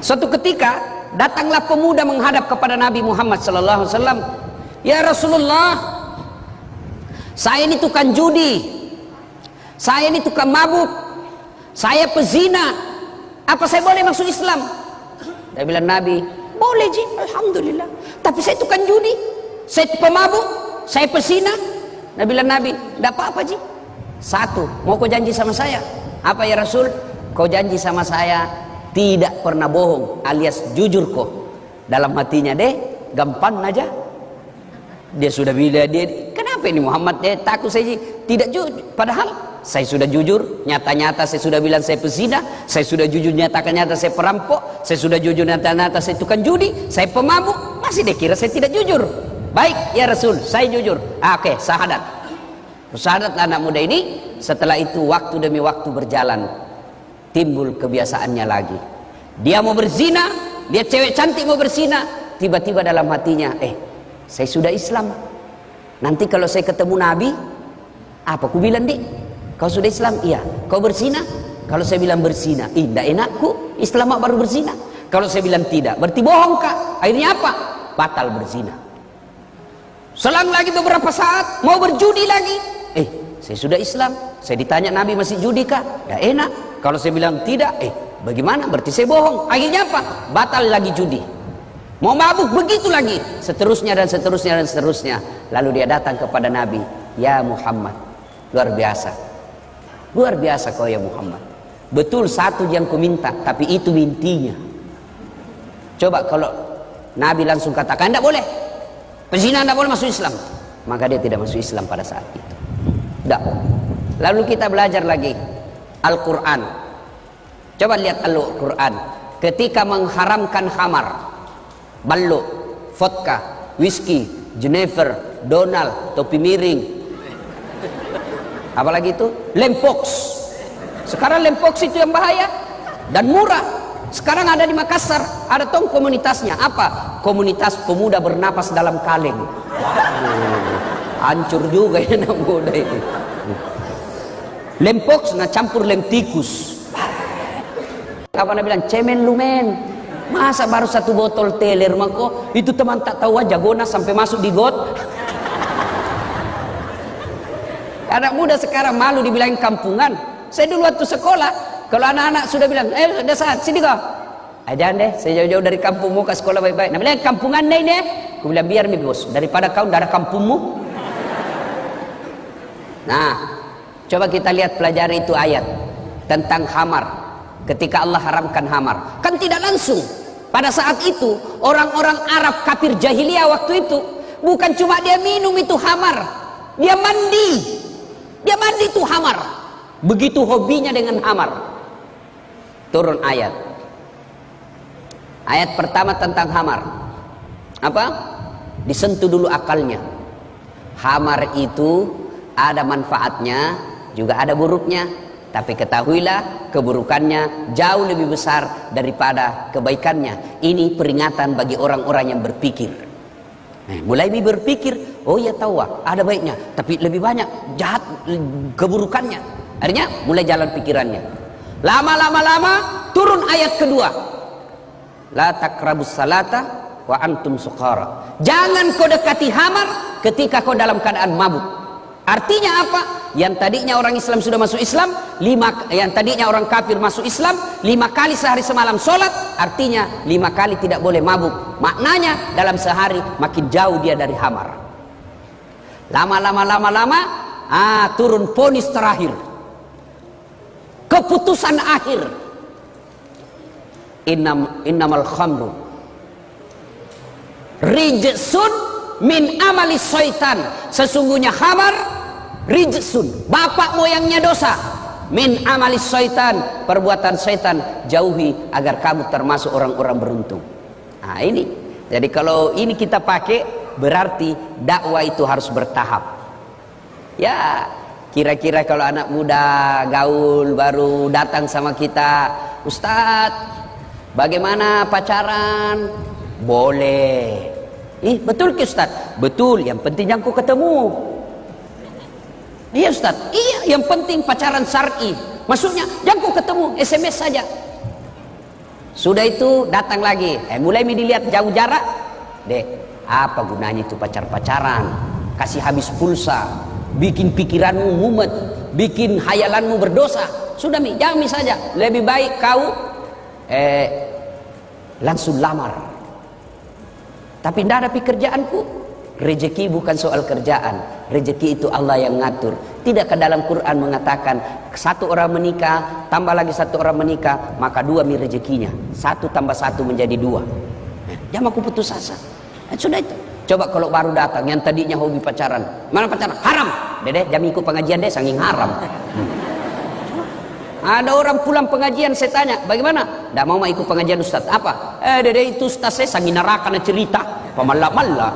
Suatu ketika datanglah pemuda menghadap kepada Nabi Muhammad sallallahu alaihi wasallam. Ya Rasulullah, saya ini tukang judi, saya ini tukang mabuk, saya pezina, apa saya boleh masuk Islam? Dia bilang Nabi, boleh ji, alhamdulillah. Tapi saya tukang judi, saya pemabuk, saya pezina. Nabi bilang Nabi, tidak apa-apa ji. Satu, mau kau janji sama saya? Apa ya Rasul? Kau janji sama saya tidak pernah bohong, alias jujur kok. Dalam hatinya deh, gampang aja. Dia sudah bilang, dia kenapa ini Muhammad dia takut saya tidak jujur. Padahal saya sudah jujur, nyata-nyata saya sudah bilang saya pezina, saya sudah jujur nyata-nyata saya perampok, saya sudah jujur nyata-nyata saya tukang judi, saya pemabuk. Masih dia kira saya tidak jujur. Baik ya Rasul, saya jujur. Oke, syahadat. Syahadat anak muda ini. Setelah itu waktu demi waktu berjalan, timbul kebiasaannya lagi. Dia mau berzina, lihat cewek cantik mau berzina, tiba-tiba dalam hatinya, saya sudah Islam. Nanti kalau saya ketemu Nabi, apa ku bilang dik? Kau sudah Islam? Iya. Kau berzina? Kalau saya bilang berzina, tidak enakku, Islam baru berzina. Kalau saya bilang tidak, berarti bohong kak. Akhirnya apa? Batal berzina. Selang lagi beberapa saat, mau berjudi lagi. Saya sudah Islam. Saya ditanya Nabi masih judi kah? Tidak enak. Kalau saya bilang tidak, bagaimana? Berarti saya bohong. Akhirnya apa? Batal lagi judi. Mau mabuk begitu lagi. Seterusnya dan seterusnya dan seterusnya. Lalu dia datang kepada Nabi. Ya Muhammad, luar biasa. Luar biasa kau ya Muhammad. Betul satu yang ku minta, tapi itu intinya. Coba kalau Nabi langsung katakan tidak boleh, pezina tidak boleh masuk Islam, maka dia tidak masuk Islam pada saat itu. Tidak. Lalu kita belajar lagi Al-Quran. Coba lihat Al-Quran. Ketika mengharamkan khamar, ballo, vodka, whisky, Jennifer, Donald, topi miring, apalagi itu lempox. Sekarang lempox itu yang bahaya dan murah. Sekarang ada di Makassar, ada tong komunitasnya. Apa? Komunitas pemuda bernapas dalam kaleng. Hancur juga ya anak muda itu. Lempox na campur lem tikus. Apa nak bilang? Cemen lumen. Masa baru satu botol teler mako itu teman tak tahu aja gona sampai masuk di got. Anak muda sekarang malu dibilang kampungan. Saya dulu waktu sekolah, kalau anak-anak sudah bilang, udah saat sini kau. Jangan deh, saya jauh-jauh dari kampungmu ke sekolah baik-baik. Nah bilang kampungan deh ini. Aku bilang biar nih bos, daripada kau darah kampungmu. Nah, coba kita lihat pelajari itu ayat tentang khamar. Ketika Allah haramkan khamar, kan tidak langsung. Pada saat itu orang-orang Arab kafir jahiliyah waktu itu bukan cuma dia minum itu khamar, dia mandi. Dia mandi itu khamar. Begitu hobinya dengan khamar. Turun ayat. Ayat pertama tentang khamar. Apa? Disentuh dulu akalnya. Khamar itu ada manfaatnya, juga ada buruknya. Tapi ketahuilah keburukannya jauh lebih besar daripada kebaikannya. Ini peringatan bagi orang-orang yang berpikir. Mulai berpikir, oh ya tahu ada baiknya, tapi lebih banyak jahat keburukannya. Akhirnya mulai jalan pikirannya. Lama turun ayat kedua. La taqrabus salata wa antum suqara. Jangan kau dekati khamar ketika kau dalam keadaan mabuk. Artinya apa? Yang tadinya orang Islam sudah masuk Islam, yang tadinya orang kafir masuk Islam, 5 kali sehari semalam sholat, artinya 5 kali tidak boleh mabuk. Maknanya dalam sehari makin jauh dia dari khamar. Lama, turun vonis terakhir, keputusan akhir. Innamal khamru rijsun min amali syaitan. Sesungguhnya khamar rijsun, bapak moyangnya dosa, min amali syaitan, perbuatan syaitan, jauhi agar kamu termasuk orang-orang beruntung. Nah ini, jadi kalau ini kita pakai berarti dakwah itu harus bertahap. Ya kira-kira kalau anak muda gaul baru datang sama kita, Ustadz bagaimana pacaran? Boleh. Betul ke Ustadz? Betul, yang penting yang ku ketemu. Iya Ustaz, iya yang penting pacaran syar'i. Maksudnya yang ku ketemu SMS saja. Sudah itu datang lagi, mulai dilihat jauh jarak. Dek, apa gunanya itu pacar-pacaran? Kasih habis pulsa, bikin pikiranmu mumet, bikin hayalanmu berdosa. Sudah Mi, jangan Mi saja. Lebih baik kau langsung lamar. Tapi tidak ada pekerjaanku. Rezeki bukan soal kerjaan, rezeki itu Allah yang ngatur. Tidakkah dalam Quran mengatakan satu orang menikah tambah lagi satu orang menikah, maka dua Mi rezekinya, satu tambah satu menjadi dua. Jangan aku putus asa. Sudah itu. Coba kalau baru datang yang tadinya hobi pacaran, mana pacaran? Haram. Dede, jam ikut pengajian deh, saking haram. Ada orang pulang pengajian, saya tanya, bagaimana? Tidak mau ikut pengajian Ustaz. Apa? Dede itu Ustaz saya saking neraka cerita, pemalak-malak.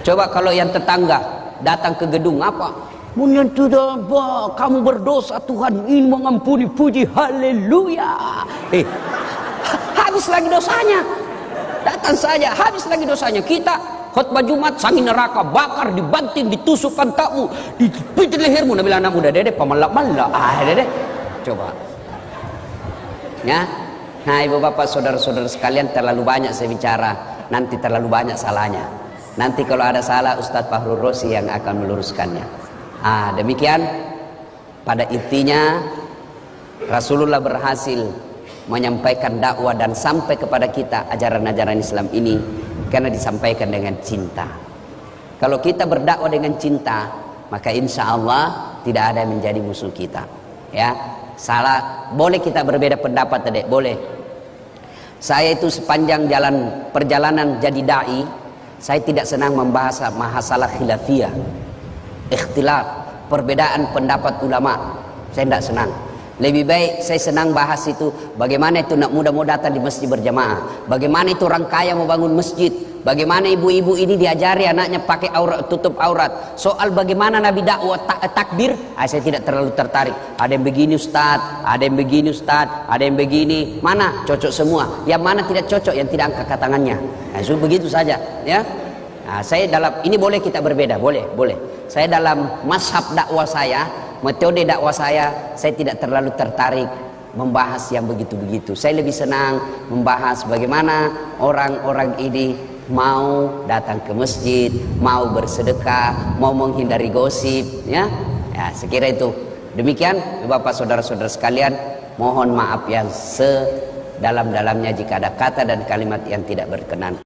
Coba kalau yang tetangga datang ke gedung, apa? Menyentuh kamu berdosa, Tuhan ingin mengampuni, puji haleluya. Habis lagi dosanya. Datang saja, habis lagi dosanya. Kita khutbah Jumat sangi neraka, bakar, dibanting, ditusuk pantatmu, dipijit lehermu. Nabi anak muda, dede pemalak-malak. Dede. Coba. Ya. Nah, ibu bapak, saudara-saudara sekalian, terlalu banyak saya bicara, nanti terlalu banyak salahnya. Nanti kalau ada salah, Ustadz Fahrul Rosi yang akan meluruskannya. Demikian. Pada intinya Rasulullah berhasil menyampaikan dakwah dan sampai kepada kita ajaran-ajaran Islam ini karena disampaikan dengan cinta. Kalau kita berdakwah dengan cinta, maka insya Allah tidak ada yang menjadi musuh kita. Ya, salah boleh kita berbeda pendapat, Dek, boleh. Saya itu sepanjang perjalanan jadi dai, saya tidak senang membahas masalah khilafiyah, ikhtilaf, perbedaan pendapat ulama. Saya tidak senang. Lebih baik saya senang bahas itu bagaimana itu nak muda mau datang di masjid berjamaah, bagaimana itu orang kaya mau bangun masjid, bagaimana ibu-ibu ini diajari anaknya pakai aurat, tutup aurat. Soal bagaimana Nabi dakwah takbir, saya tidak terlalu tertarik. Ada yang begini Ustaz, ada yang begini Ustaz, ada yang begini. Mana cocok semua? Yang mana tidak cocok, yang tidak angkat tangannya. Begitu saja, ya. Saya dalam ini boleh kita berbeda, boleh. Saya dalam mazhab dakwah saya, metode dakwah saya tidak terlalu tertarik membahas yang begitu-begitu. Saya lebih senang membahas bagaimana orang-orang ini mau datang ke masjid, mau bersedekah, mau menghindari gosip, ya. Sekira itu. Demikian, Bapak saudara-saudara sekalian, mohon maaf yang sedalam-dalamnya jika ada kata dan kalimat yang tidak berkenan.